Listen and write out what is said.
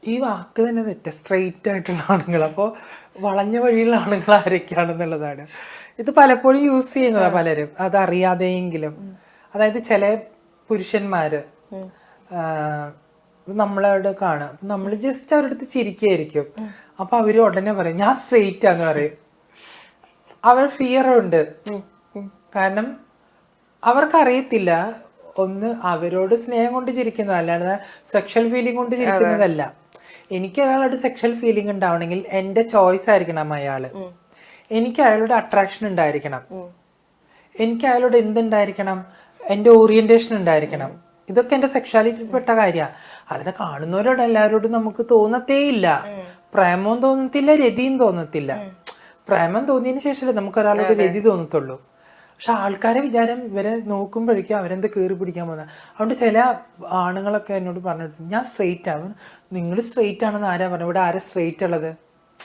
ഈ വാക്ക് തന്നെ തെറ്റ, സ്ട്രെയിറ്റ് ആയിട്ടുള്ള ആണുങ്ങൾ. അപ്പോൾ വളഞ്ഞ വഴിയുള്ള ആണുങ്ങൾ ആരൊക്കെയാണെന്നുള്ളതാണ്. ഇത് പലപ്പോഴും യൂസ് ചെയ്യുന്നതാ പലരും, അതറിയാതെയെങ്കിലും. അതായത് ചില പുരുഷന്മാര് നമ്മളവിടെ കാണാം, നമ്മൾ ജസ്റ്റ് അവരുടെ അടുത്ത് ചിരിക്കുകയായിരിക്കും. അപ്പൊ അവര് ഉടനെ പറയും ഞാൻ സ്ട്രെയിറ്റ് ആന്ന് പറയും. അവർ ഫിയറുണ്ട്. കാരണം അവർക്കറിയത്തില്ല, ഒന്ന് അവരോട് സ്നേഹം കൊണ്ട് ചിരിക്കുന്നത്, അല്ലാതെ സെക്ഷൽ ഫീലിംഗ് കൊണ്ട് ചിരിക്കുന്നതല്ല. എനിക്ക് അയാളോട് സെക്ഷൽ ഫീലിംഗ് ഉണ്ടാവണമെങ്കിൽ എന്റെ ചോയ്സ് ആയിരിക്കണം അയാള്. എനിക്ക് അയാളോട് അട്രാക്ഷൻ ഉണ്ടായിരിക്കണം. എനിക്ക് അയാളോട് എന്തുണ്ടായിരിക്കണം, എന്റെ ഓറിയന്റേഷൻ ഉണ്ടായിരിക്കണം. ഇതൊക്കെ എന്റെ സെക്ഷാലിറ്റി പെട്ട കാര്യമാണ്. അല്ലാതെ കാണുന്നവരോട് എല്ലാവരോടും നമുക്ക് തോന്നത്തേയില്ല. പ്രേമവും തോന്നത്തില്ല, രതിയും തോന്നത്തില്ല. പ്രേമം തോന്നിയതിന് ശേഷമല്ലേ നമുക്ക് ഒരാളോട് രതി തോന്നത്തുള്ളൂ. പക്ഷെ ആൾക്കാരെ വിചാരം ഇവരെ നോക്കുമ്പോഴേക്കും അവരെന്ത് കയറി പിടിക്കാൻ പോകുന്ന. അതുകൊണ്ട് ചില ആണുങ്ങളൊക്കെ എന്നോട് പറഞ്ഞിട്ടുണ്ട് ഞാൻ സ്ട്രെയിറ്റ് ആവും. നിങ്ങൾ സ്ട്രെയിറ്റ് ആണെന്ന് ആരാ പറഞ്ഞു? ഇവിടെ ആരാ സ്ട്രെയിറ്റ് ഉള്ളത്?